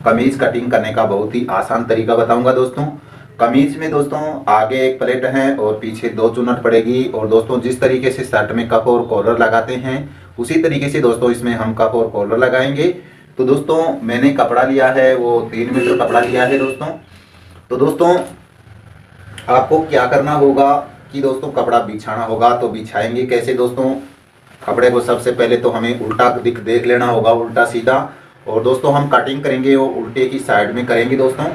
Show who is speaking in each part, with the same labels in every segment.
Speaker 1: कमीज कटिंग करने का बहुत ही आसान तरीका बताऊंगा दोस्तों। कमीज में दोस्तों आगे एक प्लेट है और पीछे 2 चुन्नट पड़ेगी। और दोस्तों जिस तरीके से शर्ट में कप और कॉलर लगाते हैं उसी तरीके से दोस्तों इसमें हम कप और कॉलर लगाएंगे। तो दोस्तों मैंने कपड़ा लिया है, वो 3 मीटर कपड़ा लिया है दोस्तों। तो दोस्तों आपको क्या करना होगा कि दोस्तों कपड़ा बिछाना होगा। तो बिछाएंगे कैसे दोस्तों? कपड़े को सबसे पहले तो हमें उल्टा देख लेना होगा, उल्टा सीधा। और दोस्तों हम कटिंग करेंगे वो उल्टे की साइड में करेंगे दोस्तों।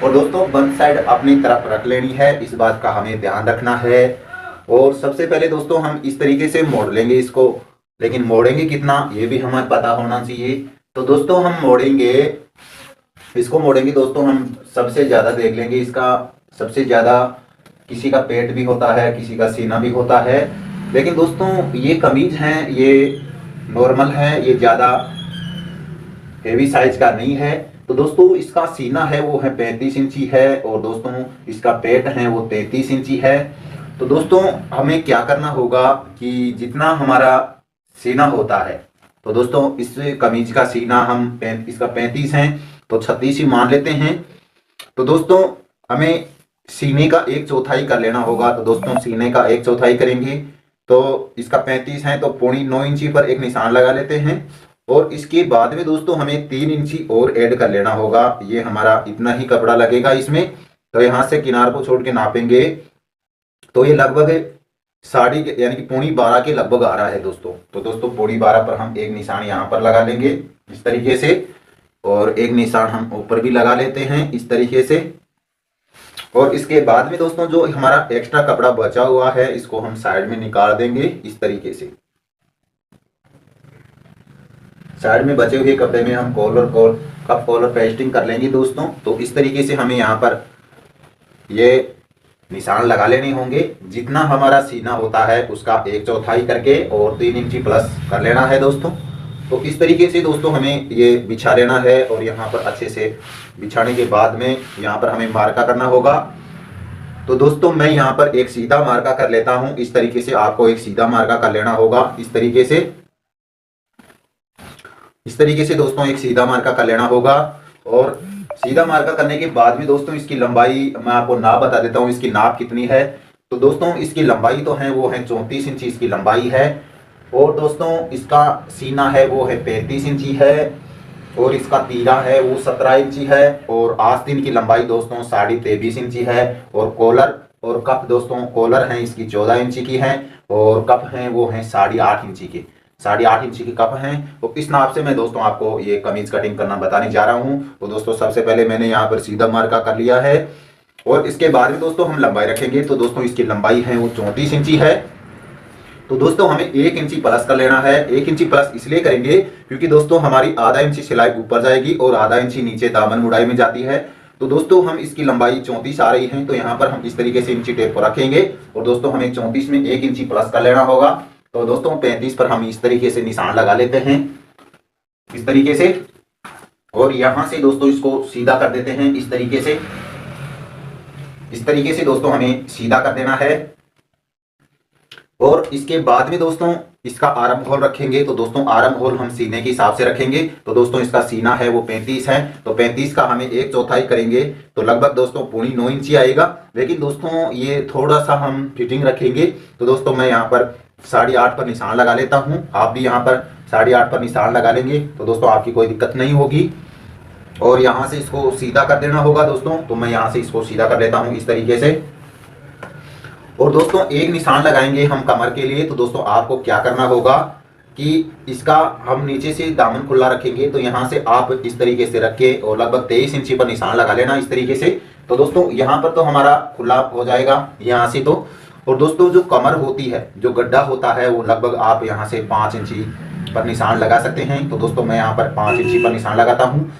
Speaker 1: और दोस्तों बंद साइड अपनी तरफ रख लेनी है, इस बात का हमें ध्यान रखना है। और सबसे पहले दोस्तों हम इस तरीके से मोड़ लेंगे इसको, लेकिन मोड़ेंगे कितना ये भी हमें पता होना चाहिए। तो दोस्तों हम मोड़ेंगे, इसको मोड़ेंगे दोस्तों हम सबसे ज़्यादा देख लेंगे इसका। सबसे ज़्यादा किसी का पेट भी होता है, किसी का सीना भी होता है। लेकिन दोस्तों ये कमीज है, ये नॉर्मल है, ये ज़्यादा हेवी साइज का नहीं है। तो दोस्तों इसका सीना है वो है 35 इंची है और दोस्तों इसका पेट है वो 33 इंची है। तो दोस्तों हमें क्या करना होगा कि जितना हमारा सीना होता है, तो दोस्तों इस कमीज का सीना हम इसका 35 है तो 36 ही मान लेते हैं। तो दोस्तों हमें सीने का 1/4 कर लेना होगा। तो दोस्तों सीने का 1/4 करेंगे तो इसका 35 है तो 0.9 इंची पर एक निशान लगा लेते हैं। और इसके बाद में दोस्तों हमें 3 इंची और ऐड कर लेना होगा। ये हमारा इतना ही कपड़ा लगेगा इसमें। तो यहाँ से किनार को छोड़ के नापेंगे तो ये लगभग साड़ी यानी कि 11.5 के लगभग आ रहा है दोस्तों। तो दोस्तों 11.5 पर हम एक निशान यहाँ पर लगा लेंगे इस तरीके से, और एक निशान हम ऊपर भी लगा लेते हैं इस तरीके से। और इसके बाद में दोस्तों जो हमारा एक्स्ट्रा कपड़ा बचा हुआ है इसको हम साइड में निकाल देंगे इस तरीके से। साइड में बचे हुए कपड़े में हम कप कॉलर पेस्टिंग कर लेंगे दोस्तों। तो इस तरीके से हमें यहाँ पर ये निशान लगा लेने होंगे। जितना हमारा सीना होता है उसका 1/4 करके और 3 इंची प्लस कर लेना है दोस्तों। तो इस तरीके से दोस्तों हमें ये बिछा लेना है। और यहाँ पर अच्छे से बिछाने के बाद में यहाँ पर हमें मार्का करना होगा। तो दोस्तों मैं यहाँ पर एक सीधा मार्का कर लेता हूँ इस तरीके से। आपको एक सीधा मार्का कर लेना होगा इस तरीके से। इस तरीके से दोस्तों एक सीधा मार्का कर लेना होगा। और सीधा मार्का करने के बाद भी दोस्तों इसकी लंबाई मैं आपको नाप बता देता हूँ इसकी नाप कितनी है। तो दोस्तों इसकी लंबाई तो है वो है 34 इंची इसकी लंबाई है। और दोस्तों इसका सीना है वो है 35 इंची है और इसका तीरा है वो 17 इंची है। और आस्तीन की लंबाई दोस्तों 23.5 इंची है। और कॉलर और कप दोस्तों कॉलर है इसकी 14 इंची की है और कप है वो है 8.5 इंची के। 8.5 इंची के कप हैं। तो इस नाप से मैं दोस्तों आपको ये कमीज कटिंग करना बताने जा रहा हूँ। तो दोस्तों सबसे पहले मैंने यहाँ पर सीधा मार्का कर लिया है। और इसके बाद में दोस्तों हम लंबाई रखेंगे। तो दोस्तों इसकी लंबाई है वो 34 इंची है। तो दोस्तों हमें 1 इंची प्लस कर लेना है। 1 इंची प्लस इसलिए करेंगे क्योंकि दोस्तों हमारी आधा इंची सिलाई ऊपर जाएगी और आधा इंची नीचे दामन मुड़ाई में जाती है। तो दोस्तों हम इसकी लंबाई 34 आ रही है तो यहाँ पर हम इस तरीके से इंची टेप को रखेंगे। और दोस्तों हमें 34 में 1 इंची प्लस कर लेना होगा। तो दोस्तों 35 पर हम इस तरीके से निशान लगा लेते हैं इस तरीके से। और यहां से दोस्तों इसको सीधा कर देते हैं इस तरीके से। इस तरीके से दोस्तों हमें सीधा कर देना है। और इसके बाद में दोस्तों इसका आर्म होल रखेंगे। तो दोस्तों आर्म होल हम सीने के हिसाब से रखेंगे। तो दोस्तों इसका सीना है वो 35 है तो 35 का हमें 1/4 करेंगे तो लगभग दोस्तों 0.9 इंची आएगा। लेकिन दोस्तों ये थोड़ा सा हम फिटिंग रखेंगे। तो दोस्तों मैं यहाँ पर 8.5 पर निशान लगा लेता हूँ। आप भी यहाँ पर 8.5 पर निशान लगा लेंगे तो दोस्तों आपकी कोई दिक्कत नहीं होगी। और यहाँ से इसको सीधा कर देना होगा दोस्तों। तो मैं यहाँ से इसको सीधा कर लेता हूँ इस तरीके से। और दोस्तों एक निशान लगाएंगे हम कमर के लिए। तो दोस्तों आपको क्या करना होगा कि इसका हम नीचे से दामन खुला रखेंगे। तो यहाँ से आप इस तरीके से रख के और लगभग 23 इंची पर निशान लगा लेना इस तरीके से। तो दोस्तों यहाँ पर तो हमारा खुला हो जाएगा यहाँ से तो। और दोस्तों जो कमर होती है, जो गड्ढा होता है वो लगभग आप यहाँ से 5 इंची पर निशान लगा सकते हैं। तो दोस्तों मैं यहाँ पर 5 इंची पर निशान लगाता हूँ।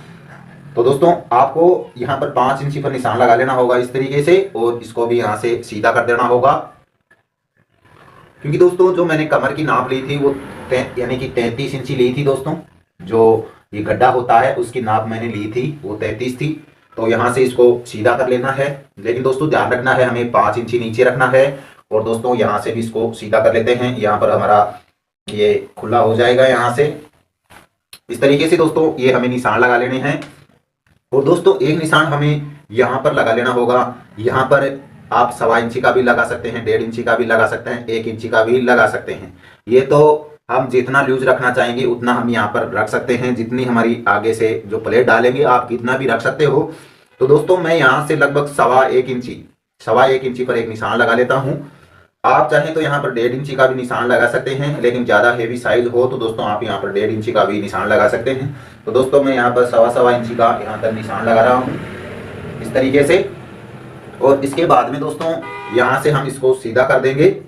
Speaker 1: तो दोस्तों आपको यहाँ पर 5 इंची पर निशान लगा लेना होगा इस तरीके से। और इसको भी यहाँ से सीधा कर देना होगा क्योंकि दोस्तों जो मैंने कमर की नाप ली थी वो यानी कि 33 इंची ली थी दोस्तों। जो ये गड्ढा होता है उसकी नाप मैंने ली थी वो 33 थी। तो यहाँ से इसको सीधा कर लेना है। लेकिन दोस्तों ध्यान रखना है हमें 5 इंची नीचे रखना है। और दोस्तों यहाँ से भी इसको सीधा कर लेते हैं। यहाँ पर हमारा ये खुला हो जाएगा यहाँ से इस तरीके से। दोस्तों ये हमें निशान लगा लेने हैं। और दोस्तों एक निशान हमें यहाँ पर लगा लेना होगा। यहाँ पर आप 1.25 इंची का भी लगा सकते हैं, 1.5 इंची का भी लगा सकते हैं, 1 इंची का भी लगा सकते हैं। ये तो हम जितना लूज रखना चाहेंगे उतना हम यहाँ पर रख सकते हैं। जितनी हमारी आगे से जो प्लेट डालेंगे आप कितना भी रख सकते हो। तो दोस्तों मैं यहाँ से लगभग 1.25 इंची पर एक निशान लगा लेता हूँ। आप चाहें तो यहाँ पर 1.5 इंची का भी निशान लगा सकते हैं, लेकिन ज़्यादा हेवी साइज हो तो दोस्तों आप यहाँ पर 1.5 इंची का भी निशान लगा सकते हैं। तो दोस्तों मैं यहाँ पर 1.25 इंची का यहाँ तक निशान लगा रहा हूँ इस तरीके से। और इसके बाद में दोस्तों यहाँ से हम इसको सीधा कर देंगे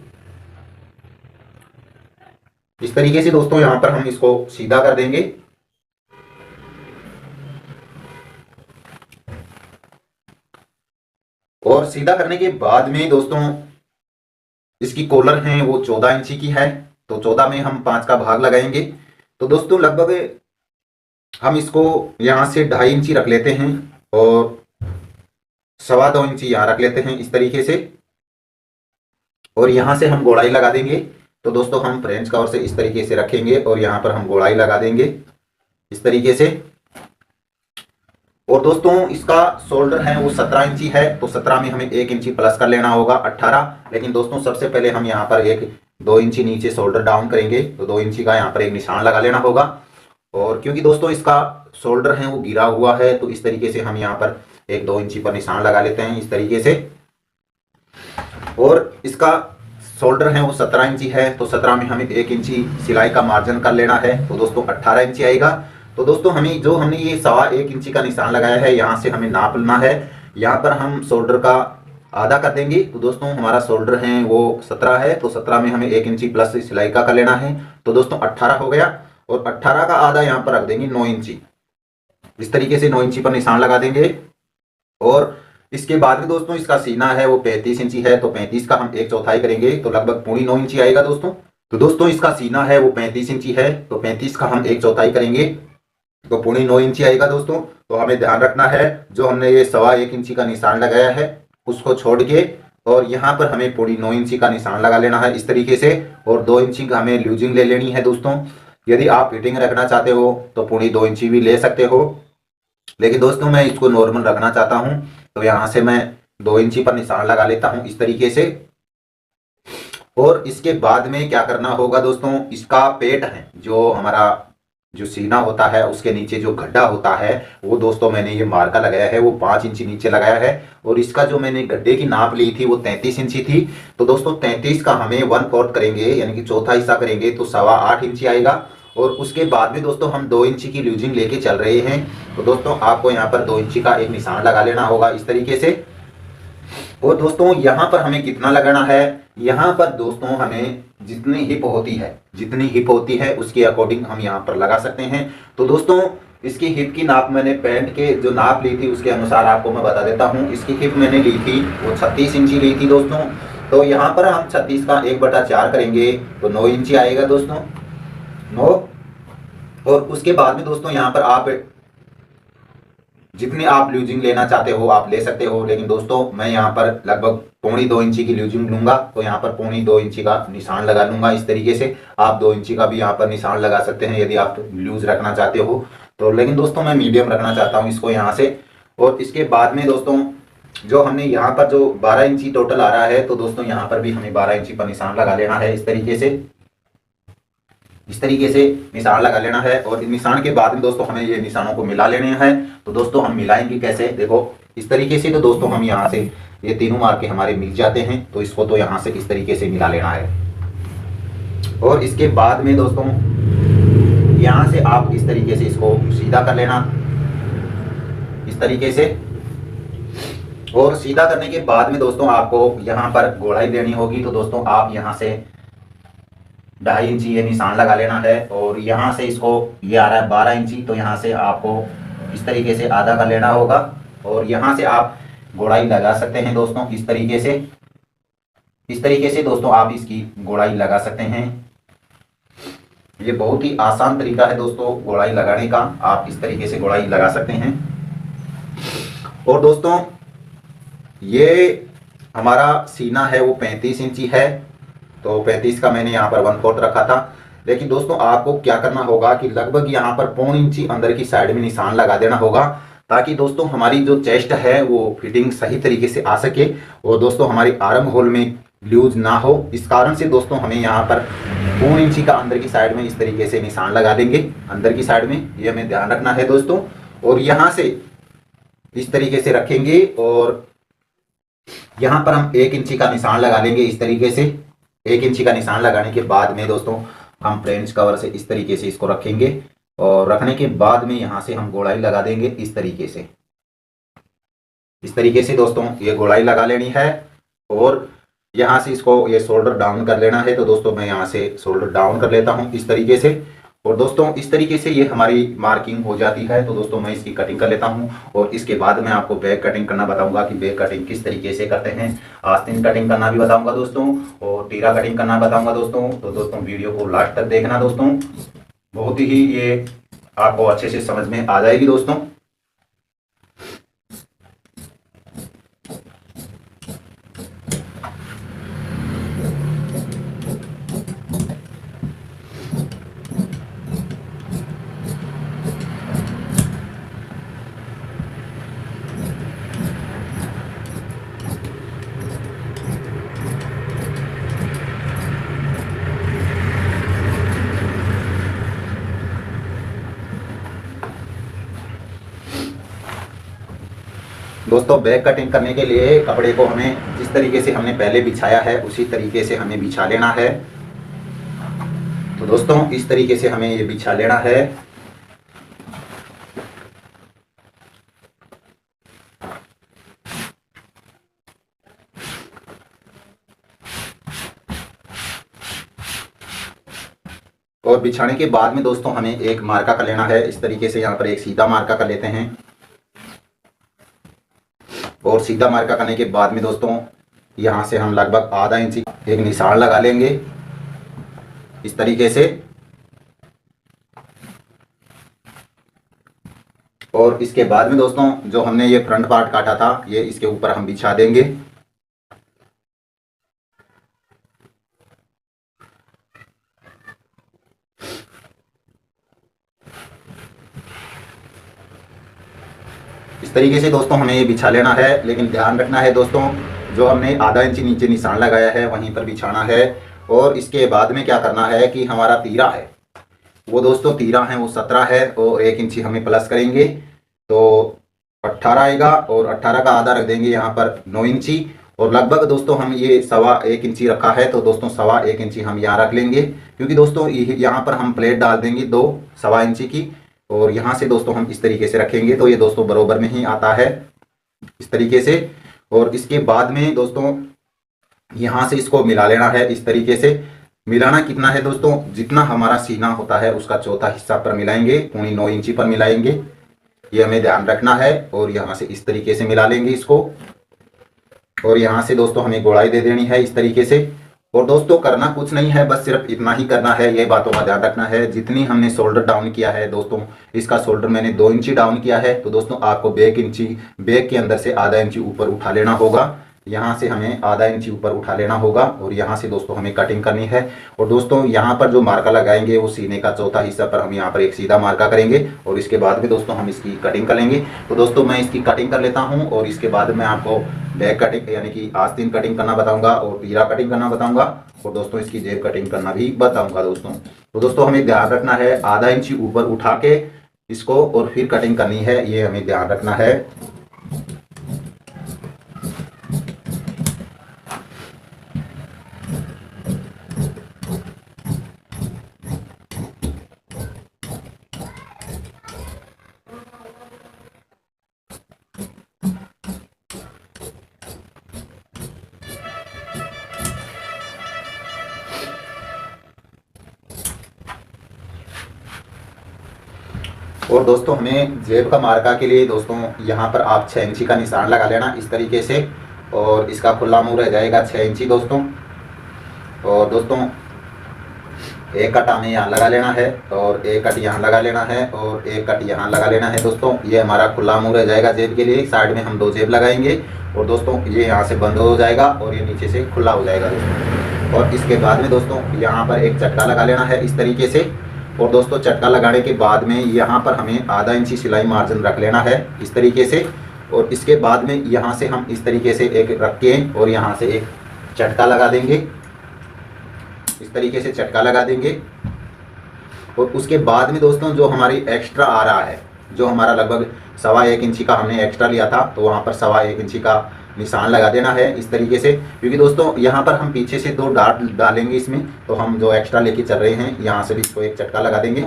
Speaker 1: इस तरीके से। दोस्तों यहाँ पर हम इसको सीधा कर देंगे। और सीधा करने के बाद में दोस्तों इसकी कॉलर है वो 14 इंची की है, तो 14 में हम 5 का भाग लगाएंगे। तो दोस्तों लगभग हम इसको यहाँ से 2.5 इंची रख लेते हैं और 2.25 इंची यहाँ रख लेते हैं इस तरीके से। और यहाँ से हम गोलाई लगा देंगे। तो दोस्तों हम फ्रेंच कवर से इस तरीके से रखेंगे और यहाँ पर हम गोलाई लगा देंगे इस तरीके से। और दोस्तों इसका शोल्डर है वो 17 इंची है, तो 17 में हमें 1 इंची प्लस कर लेना होगा 18। लेकिन दोस्तों सबसे पहले हम यहाँ पर 2 इंची नीचे शोल्डर डाउन करेंगे, तो 2 इंची का यहाँ पर एक निशान लगा लेना होगा। और क्योंकि दोस्तों इसका शोल्डर है वो गिरा हुआ है, तो इस तरीके से हम यहाँ पर 2 इंची पर निशान लगा लेते हैं इस तरीके से। और इसका शोल्डर है वो 17 इंची है, तो 17 में हमें 1 इंची सिलाई का मार्जिन कर लेना है, तो दोस्तों 18 इंची आएगा। तो दोस्तों हमने ये 1.25 इंची का निशान लगाया है, यहाँ से हमें नाप लेना है। यहाँ पर हम शोल्डर का आधा कर देंगे। तो दोस्तों हमारा शोल्डर है वो 17 है, तो 17 में हमें 1 इंची प्लस सिलाई का कर लेना है, तो दोस्तों 18 हो गया। और 18 का आधा यहाँ पर रख देंगे 9 इंची इस तरीके से 9 इंची पर निशान लगा देंगे। और इसके बाद में दोस्तों इसका सीना है वो 35 इंची है, तो 35 का हम 1/4 करेंगे, तो लगभग 9.25 इंची आएगा दोस्तों। तो दोस्तों इसका सीना है वो 35 इंची है, तो 35 का हम 1/4 करेंगे, तो 9.25 इंची आएगा दोस्तों। तो हमें ध्यान रखना है जो हमने ये 1.25 इंची का निशान लगाया है उसको छोड़ के, और यहाँ पर हमें 9.25 इंची का निशान लगा लेना है इस तरीके से। और 2 इंची का हमें लूजिंग ले लेनी है दोस्तों। यदि आप फिटिंग रखना चाहते हो तो 2.25 इंची भी ले सकते हो, लेकिन दोस्तों मैं इसको नॉर्मल रखना चाहता हूँ, तो यहाँ से मैं 2 इंची पर निशान लगा लेता हूँ इस तरीके से। और इसके बाद में क्या करना होगा दोस्तों, इसका पेट है जो हमारा जो सीना होता है उसके नीचे जो गड्ढा होता है वो दोस्तों मैंने ये मार्का लगाया है वो 5 इंची नीचे लगाया है। और इसका जो मैंने गड्ढे की नाप ली थी वो 33 इंची थी, तो दोस्तों 33 का हमें 1/4 करेंगे, यानी कि चौथा हिस्सा करेंगे, तो 8.25 इंची आएगा। और उसके बाद में दोस्तों हम 2 इंची की लूजिंग लेके चल रहे हैं, तो दोस्तों आपको यहाँ पर 2 इंची का एक निशान लगा लेना होगा इस तरीके से। और दोस्तों यहाँ पर हमें कितना लगाना है, यहाँ पर दोस्तों हमें जितनी हिप होती है उसके अकॉर्डिंग हम यहाँ पर लगा सकते हैं। तो दोस्तों इसकी हिप की नाप मैंने पैंट के जो नाप ली थी उसके अनुसार आपको मैं बता देता हूँ। इसकी हिप मैंने ली थी वो 36 इंची ली थी दोस्तों, तो यहाँ पर हम 36 का 1/4 करेंगे, तो 9 इंची आएगा दोस्तों 9। और उसके बाद में दोस्तों यहाँ पर आप जितने आप लूजिंग लेना चाहते हो आप ले सकते हो, लेकिन दोस्तों मैं यहाँ पर लगभग 2.25 इंची की लूजिंग लूंगा, तो यहाँ पर 2.25 इंची का निशान लगा लूंगा इस तरीके से। आप 2 इंची का भी यहाँ पर निशान लगा सकते हैं यदि आप लूज रखना चाहते हो तो, लेकिन दोस्तों मैं मीडियम रखना चाहता हूँ इसको यहाँ से। और इसके बाद में दोस्तों जो हमने यहाँ पर जो 12 इंची टोटल आ रहा है, तो दोस्तों यहाँ पर भी हमें 12 इंची पर निशान लगा लेना है इस तरीके से निशान लगा लेना है। और निशान के बाद में दोस्तों हमें ये निशानों को मिला लेने हैं। तो दोस्तों हम मिलाएंगे कैसे, देखो इस तरीके से। तो दोस्तों हम यहाँ से ये तीनों मार्के हमारे मिल जाते हैं, तो इसको तो यहाँ से इस तरीके से मिला लेना है। और इसके बाद में दोस्तों यहाँ से आप इस तरीके से इसको सीधा कर लेना इस तरीके से। और सीधा करने के बाद में दोस्तों आपको यहाँ पर गोलाई देनी होगी, तो दोस्तों आप यहाँ से 2.5 इंची ये निशान लगा लेना है। और यहाँ से इसको ये आ रहा है 12 इंची, तो यहाँ से आपको इस तरीके से आधा कर लेना होगा। और यहाँ से आप गोलाई लगा सकते हैं दोस्तों इस तरीके से दोस्तों आप इसकी गोलाई लगा सकते हैं। ये बहुत ही आसान तरीका है दोस्तों गोलाई लगाने का, आप इस तरीके से गोलाई लगा सकते हैं। और दोस्तों ये हमारा सीना है वो 35 इंची है, तो 35 का मैंने यहाँ पर 1/4 रखा था। लेकिन दोस्तों आपको क्या करना होगा कि लगभग यहाँ पर 1.25 इंची अंदर की साइड में निशान लगा देना होगा, ताकि दोस्तों हमारी जो चेस्ट है वो फिटिंग सही तरीके से आ सके और दोस्तों हमारी आर्म होल में लूज ना हो। इस कारण से दोस्तों हमें यहाँ पर 4 इंची का अंदर की साइड में इस तरीके से निशान लगा देंगे, अंदर की साइड में, ये हमें ध्यान रखना है दोस्तों। और यहाँ से इस तरीके से रखेंगे और यहाँ पर हम 1 इंची का निशान लगा लेंगे इस तरीके से। 1 इंची का निशान लगाने के बाद में दोस्तों हम फ्रेंच कवर से इस तरीके से इसको रखेंगे और रखने के बाद में यहाँ से हम गोलाई लगा देंगे इस तरीके से। इस तरीके से दोस्तों ये गोलाई लगा लेनी है और यहाँ से इसको ये शोल्डर डाउन कर लेना है। तो दोस्तों मैं यहाँ से शोल्डर डाउन कर लेता हूँ इस तरीके से और दोस्तों इस तरीके से ये हमारी मार्किंग हो जाती है। तो दोस्तों मैं इसकी कटिंग कर लेता हूँ और इसके बाद मैं आपको बैक कटिंग करना बताऊंगा कि बैक कटिंग किस तरीके से करते हैं। आस्तीन कटिंग करना भी बताऊंगा दोस्तों और तीरा कटिंग करना बताऊंगा दोस्तों। तो दोस्तों वीडियो को लास्ट तक देखना दोस्तों, बहुत ही ये आपको अच्छे से समझ में आ जाएगी दोस्तों। दोस्तों बैक कटिंग करने के लिए कपड़े को हमें जिस तरीके से हमने पहले बिछाया है उसी तरीके से हमें बिछा लेना है। तो दोस्तों इस तरीके से हमें ये बिछा लेना है। और बिछाने के बाद में दोस्तों हमें एक मार्का कर लेना है इस तरीके से। यहाँ पर एक सीधा मार्का कर लेते हैं और सीधा मार्का करने के बाद में दोस्तों यहाँ से हम लगभग आधा इंची एक निशान लगा लेंगे इस तरीके से। और इसके बाद में दोस्तों जो हमने ये फ्रंट पार्ट काटा था ये इसके ऊपर हम बिछा देंगे। इस तरीके से दोस्तों हमें ये बिछा लेना है, लेकिन ध्यान रखना है दोस्तों जो हमने आधा इंची नीचे निशान लगाया है वहीं पर बिछाना है। और इसके बाद में क्या करना है कि हमारा तीरा है वो दोस्तों तीरा है वो 17 है और 1 इंची हमें प्लस करेंगे तो 18 आएगा और 18 का आधा रख देंगे यहाँ पर 9 इंची। और लगभग दोस्तों हम ये 1.25 इंची रखा है तो दोस्तों 1.25 इंची हम यहाँ रख लेंगे, क्योंकि दोस्तों यहाँ पर हम प्लेट डाल देंगे 2 1.25 इंची की और यहाँ से दोस्तों हम इस तरीके से रखेंगे तो ये दोस्तों बरोबर में ही आता है इस तरीके से। और इसके बाद में दोस्तों यहाँ से इसको मिला लेना है इस तरीके से। मिलाना कितना है दोस्तों, जितना हमारा सीना होता है उसका चौथा हिस्सा पर मिलाएंगे, 9 इंची पर मिलाएंगे, ये हमें ध्यान रखना है। और यहाँ से इस तरीके से मिला लेंगे इसको और यहाँ से दोस्तों हमें गोलाई दे देनी है इस तरीके से। और दोस्तों करना कुछ नहीं है, बस सिर्फ इतना ही करना है, ये बातों का ध्यान रखना है। जितनी हमने शोल्डर डाउन किया है दोस्तों, इसका शोल्डर मैंने 2 इंची डाउन किया है तो दोस्तों आपको बैक के अंदर से आधा इंची ऊपर उठा लेना होगा। यहाँ से हमें आधा इंची ऊपर उठा लेना होगा और यहाँ से दोस्तों हमें कटिंग करनी है। और दोस्तों यहाँ पर जो मार्का लगाएंगे वो सीने का चौथा हिस्सा पर हम यहाँ पर एक सीधा मार्का करेंगे और इसके बाद में दोस्तों हम इसकी कटिंग करेंगे। तो दोस्तों मैं इसकी कटिंग कर लेता हूँ और इसके बाद मैं आपको बैक कटिंग यानी कि आस्तीन कटिंग करना बताऊंगा और तीरा कटिंग करना बताऊंगा और दोस्तों इसकी जेब कटिंग करना भी बताऊंगा दोस्तों। तो दोस्तों हमें ध्यान रखना है आधा इंची ऊपर उठा के इसको और फिर कटिंग करनी है, ये हमें ध्यान रखना है। और दोस्तों हमें जेब का मार्का के लिए दोस्तों यहाँ पर आप 6 इंची का निशान लगा लेना इस तरीके से और इसका खुला मुंह रह जाएगा 6 इंची दोस्तों। और दोस्तों एक कट हमें यहाँ लगा लेना है और एक कट यहाँ लगा लेना है और एक कट यहाँ लगा लेना है दोस्तों। ये हमारा खुला मुंह रह जाएगा जेब के लिए। साइड में हम 2 जेब लगाएंगे और दोस्तों ये यहाँ से बंद हो जाएगा और ये नीचे से खुला हो जाएगा दोस्तों। और इसके बाद में दोस्तों यहाँ पर एक चटका लगा लेना है इस तरीके से और दोस्तों चटका लगाने के बाद में यहाँ पर हमें आधा इंची सिलाई मार्जिन रख लेना है इस तरीके से। और इसके बाद में यहाँ से हम इस तरीके से एक रख के और यहाँ से एक चटका लगा देंगे, इस तरीके से चटका लगा देंगे। और उसके बाद में दोस्तों जो हमारी एक्स्ट्रा आ रहा है, जो हमारा लगभग 1.25 इंची का हमने एक्स्ट्रा लिया था, तो वहाँ पर 1.25 इंची का निशान लगा देना है इस तरीके से। क्योंकि दोस्तों यहाँ पर हम पीछे से 2 डार्ट डालेंगे इसमें, तो हम जो एक्स्ट्रा लेके चल रहे हैं यहाँ से भी इसको एक चटका लगा देंगे।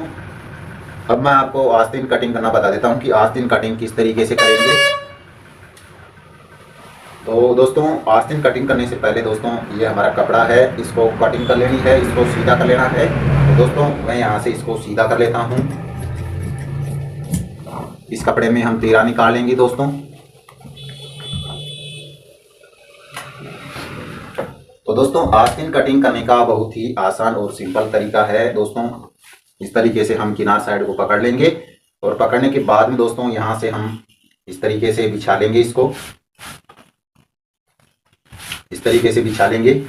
Speaker 1: अब मैं आपको आस्तीन कटिंग करना बता देता हूँ कि आस्तीन कटिंग किस तरीके से करेंगे। तो दोस्तों आस्तीन कटिंग करने से पहले दोस्तों ये हमारा कपड़ा है, इसको कटिंग कर लेनी है, इसको सीधा कर लेना है। तो दोस्तों मैं यहाँ से इसको सीधा कर लेता हूँ। इस कपड़े में हम तीरा निकाल लेंगे दोस्तों। तो दोस्तों आस्तीन कटिंग करने का बहुत ही आसान और सिंपल तरीका है दोस्तों। इस तरीके से हम किनार साइड को पकड़ लेंगे और पकड़ने के बाद में दोस्तों यहाँ से हम इस तरीके से बिछा लेंगे, इसको इस तरीके से बिछा लेंगे।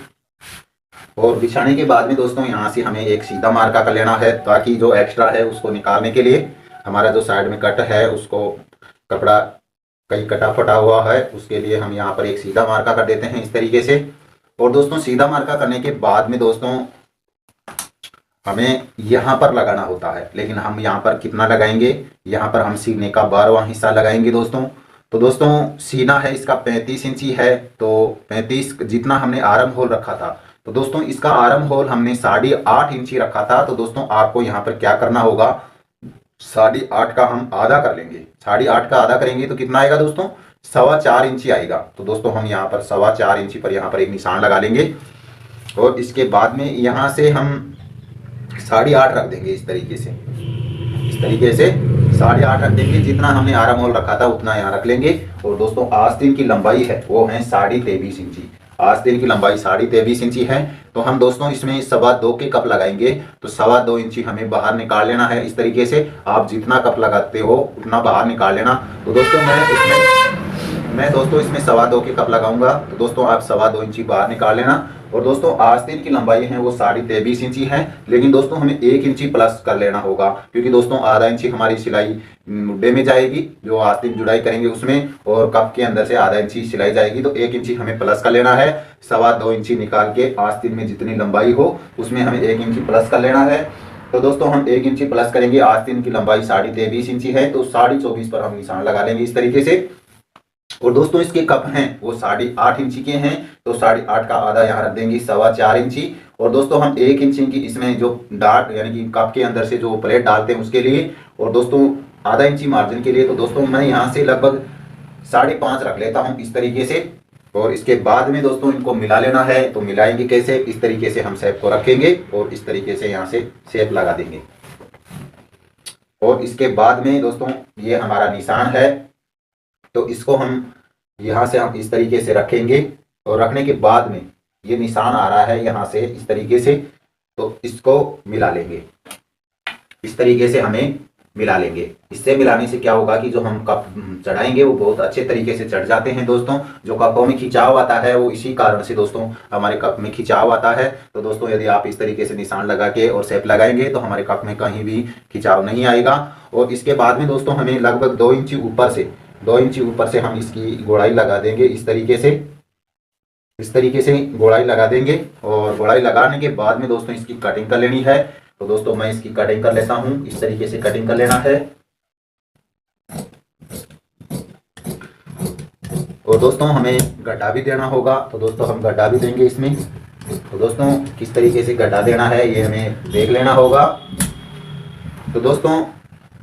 Speaker 1: और बिछाने के बाद में दोस्तों यहाँ से हमें एक सीधा मार्का कर लेना है, ताकि जो एक्स्ट्रा है उसको निकालने के लिए, हमारा जो साइड में कट है उसको कपड़ा कहीं कटा फटा हुआ है, उसके लिए हम यहाँ पर एक सीधा मार्का कर देते हैं इस तरीके से। और दोस्तों सीधा मार्का करने के बाद में दोस्तों हमें यहाँ पर लगाना होता है, लेकिन हम यहाँ पर कितना लगाएंगे, यहाँ पर हम सीने का 12वां हिस्सा लगाएंगे दोस्तों। तो दोस्तों सीना है इसका 35 इंची है, तो 35 जितना हमने आर्म होल रखा था, तो दोस्तों इसका आर्म होल हमने 8.5 इंची रखा था। तो दोस्तों आपको यहाँ पर क्या करना होगा, 8.5 का हम आधा कर लेंगे, 8.5 का आधा करेंगे तो कितना आएगा दोस्तों, 4.25 इंची आएगा। तो दोस्तों हम यहाँ पर 4.25 इंची पर यहाँ पर एक निशान लगा लेंगे। और इसके बाद में यहाँ से हम 8.5 रख देंगे इस तरीके से, इस तरीके से 8.5 रख देंगे। जितना हमने आर्म होल रखा था उतना यहाँ रख लेंगे। और दोस्तों आस्तीन की लंबाई है वो है 23.5 इंची, आस्तीन की लंबाई 23.5 इंची है। तो हम दोस्तों इसमें 2.25 के कप लगाएंगे, तो 2.25 इंची हमें बाहर निकाल लेना है इस तरीके से। आप जितना कप लगाते हो उतना बाहर निकाल लेना। तो दोस्तों मैं दोस्तों इसमें 2.25 के कप लगाऊंगा, तो दोस्तों आप 2.25 इंची बाहर निकाल लेना। और दोस्तों आस्तीन की लंबाई है वो 23.5 इंची है, लेकिन दोस्तों हमें 1 इंची प्लस कर लेना होगा, क्योंकि दोस्तों आधा इंची हमारी सिलाई मुड्डे में जाएगी, जो आस्तीन जुड़ाई करेंगे उसमें, और कप के अंदर से आधा इंची सिलाई जाएगी, तो 1 इंची हमें प्लस कर लेना है। 2.25 इंची निकाल के आस्तीन में जितनी लंबाई हो उसमें हमें 1 इंची प्लस कर लेना है। तो दोस्तों हम 1 इंची प्लस करेंगे, आस्तीन की लंबाई 23.5 इंची है, तो 24.5 पर हम निशान लगा लेंगे इस तरीके से। और दोस्तों इसके कप हैं वो 8.5 इंची के हैं, तो 8.5 का आधा यहाँ रख देंगे, 4.25 इंची। और दोस्तों हम 1 इंची की इसमें जो डार्ट यानी कि कप के अंदर से जो प्लेट डालते हैं उसके लिए, और दोस्तों आधा इंची मार्जिन के लिए, तो दोस्तों मैं यहाँ से लगभग 5.5 रख लेता हूँ इस तरीके से। और इसके बाद में दोस्तों इनको मिला लेना है, तो मिलाएंगे कैसे, इस तरीके से हम शेप को रखेंगे और इस तरीके से यहाँ से शेप लगा देंगे। और इसके बाद में दोस्तों ये हमारा निशान है, तो इसको हम यहाँ से हम इस तरीके से रखेंगे। और रखने के बाद में ये निशान आ रहा है यहाँ से इस तरीके से, तो इसको मिला लेंगे, इस तरीके से हमें मिला लेंगे। इससे मिलाने से क्या होगा कि जो हम कप चढ़ाएंगे वो बहुत अच्छे तरीके से चढ़ जाते हैं दोस्तों। जो कपों में खिंचाव आता है वो इसी कारण से दोस्तों हमारे कप में खिंचाव आता है। तो दोस्तों यदि आप इस तरीके से निशान लगा के और शेप लगाएंगे तो हमारे कप में कहीं भी खिंचाव नहीं आएगा। और इसके बाद में दोस्तों हमें लगभग 2 इंची ऊपर से हम इसकी गोड़ाई लगा देंगे इस तरीके से गोड़ाई लगा देंगे। और गोड़ाई लगाने के बाद में दोस्तों इसकी कटिंग कर लेनी है। तो दोस्तों मैं इसकी कटिंग कर लेता हूं, इस तरीके से कटिंग कर लेना है। और दोस्तों हमें गड्ढा भी देना होगा, तो दोस्तों हम गड्ढा भी देंगे इसमें। तो दोस्तों किस तरीके से गड्ढा देना है ये हमें देख लेना होगा। तो दोस्तों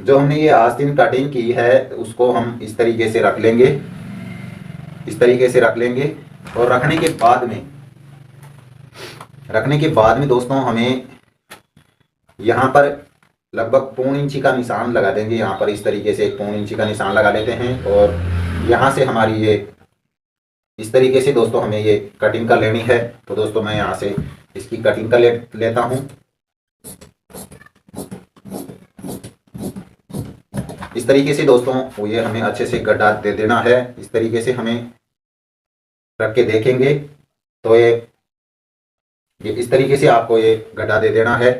Speaker 1: जो हमने ये आस्तीन कटिंग की है उसको हम इस तरीके से रख लेंगे, इस तरीके से रख लेंगे। और रखने के बाद में दोस्तों हमें यहाँ पर लगभग 1.25 इंची का निशान लगा देंगे। यहाँ पर इस तरीके से 1.25 इंची का निशान लगा लेते हैं। और यहाँ से हमारी ये इस तरीके से दोस्तों हमें ये कटिंग कर लेनी है। तो दोस्तों मैं यहाँ से इसकी कटिंग कर लेता हूँ। इस तरीके से दोस्तों वो ये हमें अच्छे से गड्ढा दे देना है। इस तरीके से हमें रख के देखेंगे तो ये इस तरीके से आपको ये गड्ढा दे देना है।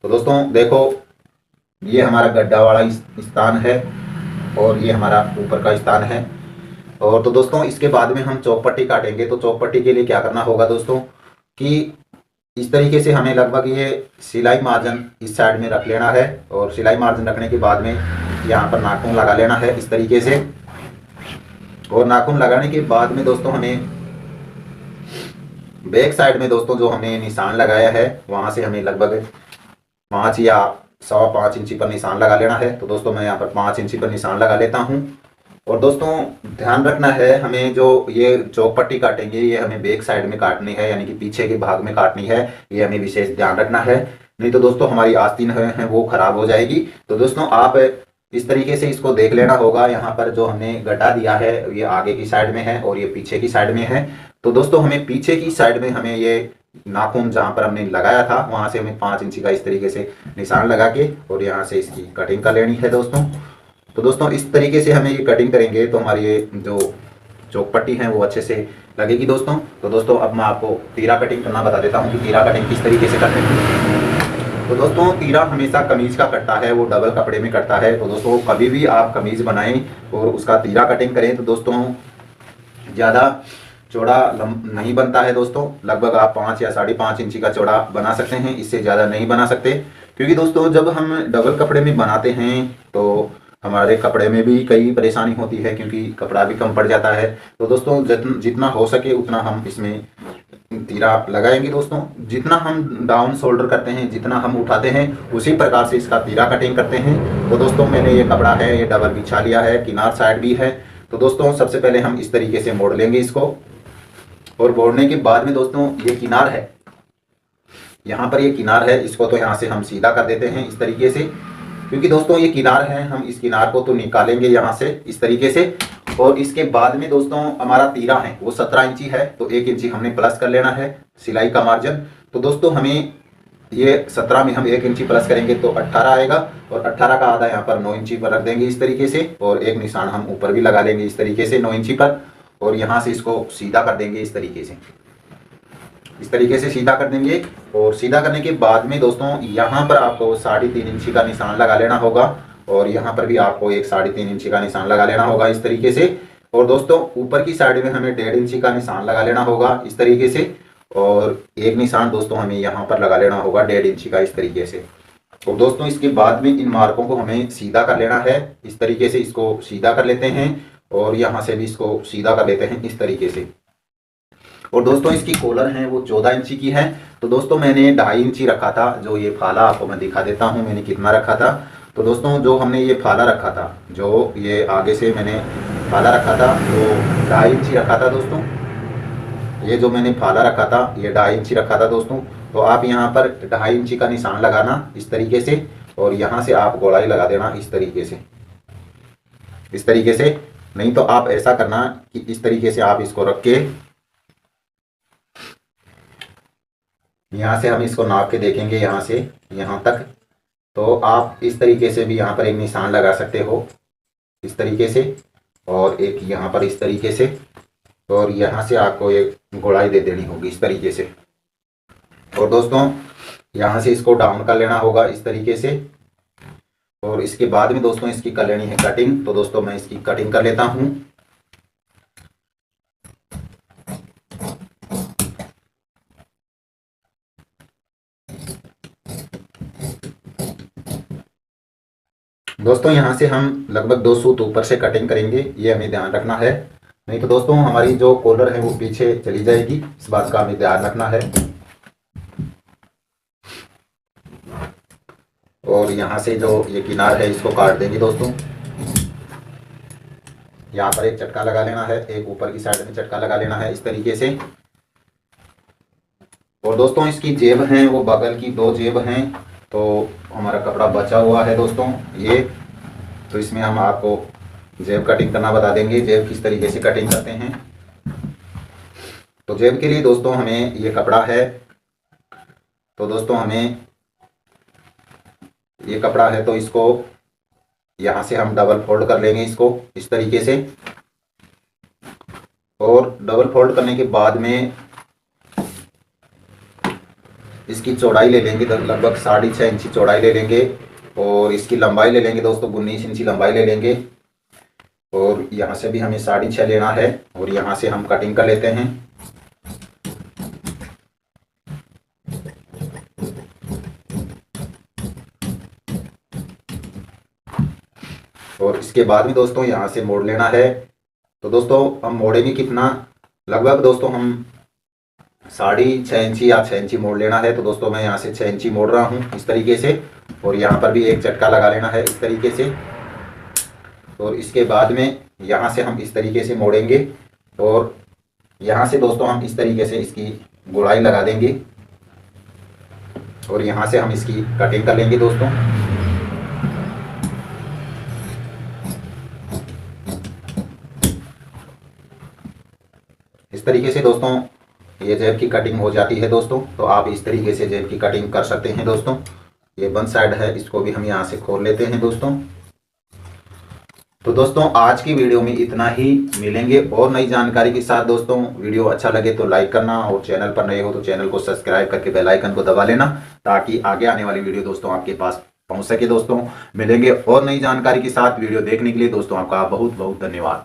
Speaker 1: तो दोस्तों देखो, ये हमारा गड्ढा वाला स्थान है और ये हमारा ऊपर का स्थान है। और तो दोस्तों इसके बाद में हम चौक पट्टी काटेंगे। तो चौक पट्टी के लिए क्या करना होगा दोस्तों कि इस तरीके से हमें लगभग ये सिलाई मार्जिन इस साइड में रख लेना है और सिलाई मार्जिन रखने के बाद में यहाँ पर नाखून लगा लेना है इस तरीके से। और नाखून लगाने के बाद में दोस्तों हमें बैक साइड में दोस्तों जो हमने निशान लगाया है वहाँ से हमें लगभग 5 या 5.25 इंची पर निशान लगा लेना है। तो दोस्तों मैं यहाँ पर 5 इंची पर निशान लगा लेता हूँ। और दोस्तों ध्यान रखना है, हमें जो ये चौक पट्टी काटेंगे ये हमें बैक साइड में काटनी है, यानी कि पीछे के भाग में काटनी है। ये हमें विशेष ध्यान रखना है, नहीं तो दोस्तों हमारी आस्तीन है वो खराब हो जाएगी। तो दोस्तों आप इस तरीके से इसको देख लेना होगा। यहाँ पर जो हमने गड्ढा दिया है ये आगे की साइड में है और ये पीछे की साइड में है। तो दोस्तों हमें पीछे की साइड में हमें ये नाखून जहाँ पर हमने लगाया था वहाँ से हमें 5 इंची का इस तरीके से निशान लगा के और यहाँ से इसकी कटिंग कर लेनी है दोस्तों। तो दोस्तों इस तरीके से हमें ये कटिंग करेंगे तो हमारी ये जो चौक पट्टी है वो अच्छे से लगेगी दोस्तों। तो दोस्तों अब मैं आपको तीरा कटिंग करना बता देता हूँ कि तीरा कटिंग किस तरीके से करते हैं। तो दोस्तों तीरा हमेशा कमीज का कटता है, वो डबल कपड़े में कटता है। तो दोस्तों कभी भी आप कमीज बनाएं और उसका तीरा कटिंग करें तो दोस्तों ज़्यादा चौड़ा नहीं बनता है दोस्तों। लगभग आप 5 या 5.5 इंची का चौड़ा बना सकते हैं, इससे ज़्यादा नहीं बना सकते। क्योंकि दोस्तों जब हम डबल कपड़े में बनाते हैं तो हमारे कपड़े में भी कई परेशानी होती है, क्योंकि कपड़ा भी कम पड़ जाता है। तो दोस्तों जितना हो सके उतना हम इसमें तीरा लगाएंगे दोस्तों। जितना हम डाउन शोल्डर करते हैं, जितना हम उठाते हैं, उसी प्रकार से इसका तीरा कटिंग करते हैं। तो दोस्तों मैंने ये कपड़ा है ये डबल बिछा लिया है, किनार साइड भी है। तो दोस्तों सबसे पहले हम इस तरीके से मोड़ लेंगे इसको। और मोड़ने के बाद में दोस्तों ये किनार है, यहाँ पर ये किनार है, इसको तो यहाँ से हम सीधा कर देते हैं इस तरीके से। क्योंकि दोस्तों ये किनार है, हम इस किनार को तो निकालेंगे यहाँ से इस तरीके से। और इसके बाद में दोस्तों हमारा तीरा है वो 17 इंची है, तो 1 इंची हमने प्लस कर लेना है सिलाई का मार्जिन। तो दोस्तों हमें ये 17 में हम 1 इंची प्लस करेंगे तो 18 आएगा, और 18 का आधा यहाँ पर 9 इंची पर रख देंगे इस तरीके से। और एक निशान हम ऊपर भी लगा लेंगे इस तरीके से 9 इंची पर, और यहाँ से इसको सीधा कर देंगे इस तरीके से। इस तरीके से सीधा कर देंगे। और सीधा करने के बाद में दोस्तों यहाँ पर आपको 3.5 इंची का निशान लगा लेना होगा, और यहाँ पर भी आपको एक 3.5 इंची का निशान लगा लेना होगा इस तरीके से। और दोस्तों ऊपर की साइड में हमें 1.5 इंची का निशान लगा लेना होगा इस तरीके से। और एक निशान दोस्तों हमें यहाँ पर लगा लेना होगा 1.5 इंची का इस तरीके से। और दोस्तों इसके बाद में इन मार्कों को हमें सीधा कर लेना है इस तरीके से। इसको सीधा कर लेते हैं और यहाँ से भी इसको सीधा कर लेते हैं इस तरीके से। और दोस्तों इसकी कॉलर है वो 14 इंची की है। तो दोस्तों मैंने 2.5 इंची रखा था, जो ये फाला आपको मैं दिखा देता हूँ मैंने कितना रखा था। तो दोस्तों जो हमने ये फाला रखा था, जो ये आगे से मैंने फाला रखा था वो 2.5 इंची रखा था दोस्तों। ये जो मैंने फाला रखा था ये 2.5 इंची रखा था दोस्तों। तो आप यहाँ पर 2.5 इंची का निशान लगाना इस तरीके से, और यहाँ से आप गोलाई लगा देना इस तरीके से, इस तरीके से। नहीं तो आप ऐसा करना कि इस तरीके से आप इसको रख के यहाँ से हम इसको नाप के देखेंगे यहाँ से यहाँ तक। तो आप इस तरीके से भी यहाँ पर एक निशान लगा सकते हो इस तरीके से, और एक यहाँ पर इस तरीके से, और यहाँ से आपको एक गोलाई दे देनी होगी इस तरीके से। और दोस्तों यहाँ से इसको डाउन कर लेना होगा इस तरीके से। और इसके बाद में दोस्तों इसकी कर लेनी है कटिंग। तो दोस्तों मैं इसकी कटिंग कर लेता हूँ। दोस्तों यहाँ से हम लगभग 2 सूत ऊपर से कटिंग करेंगे, ये हमें ध्यान रखना है। नहीं तो दोस्तों हमारी जो कॉलर है वो पीछे चली जाएगी, इस बात का हमें ध्यान रखना है। और यहाँ से जो ये किनार है इसको काट देंगे दोस्तों। यहाँ पर एक चटका लगा लेना है, एक ऊपर की साइड में चटका लगा लेना है इस तरीके से। और दोस्तों इसकी जेब हैं वो बगल की 2 जेब हैं। तो हमारा कपड़ा बचा हुआ है दोस्तों ये, तो इसमें हम आपको जेब कटिंग करना बता देंगे, जेब किस तरीके से कटिंग करते हैं। तो जेब के लिए दोस्तों हमें ये कपड़ा है, तो दोस्तों हमें ये कपड़ा है तो इसको यहाँ से हम डबल फोल्ड कर लेंगे इसको इस तरीके से। और डबल फोल्ड करने के बाद में इसकी चौड़ाई ले लेंगे लगभग 6.5 इंची चौड़ाई ले लेंगे और इसकी लंबाई ले लेंगे दोस्तों 19 इंची लंबाई ले लेंगे और यहाँ से भी हमें 6.5 लेना है और यहाँ से हम कटिंग कर लेते हैं। और इसके बाद में दोस्तों यहाँ से मोड़ लेना है। तो दोस्तों हम मोड़ेंगे कितना, लगभग दोस्तों हम 6.5 इंची या 6 इंची मोड़ लेना है। तो दोस्तों मैं यहाँ से 6 इंची मोड़ रहा हूँ इस तरीके से और यहाँ पर भी एक झटका लगा लेना है इस तरीके से। और इसके बाद में यहाँ से हम इस तरीके से मोड़ेंगे और यहाँ से दोस्तों हम इस तरीके से इसकी गोलाई लगा देंगे और यहाँ से हम इसकी कटिंग कर लेंगे दोस्तों। इस तरीके से दोस्तों ये जेब की कटिंग हो जाती है दोस्तों। तो आप इस तरीके से जेब की कटिंग कर सकते हैं दोस्तों। ये वन साइड है, इसको भी हम यहाँ से खोल लेते हैं दोस्तों। तो दोस्तों आज की वीडियो में इतना ही, मिलेंगे और नई जानकारी के साथ दोस्तों। वीडियो अच्छा लगे तो लाइक करना और चैनल पर नए हो तो चैनल को सब्सक्राइब करके बेल आइकन को दबा लेना ताकि आगे आने वाली वीडियो दोस्तों आपके पास पहुंच सके दोस्तों। मिलेंगे और नई जानकारी के साथ। वीडियो देखने के लिए दोस्तों आपका बहुत बहुत धन्यवाद।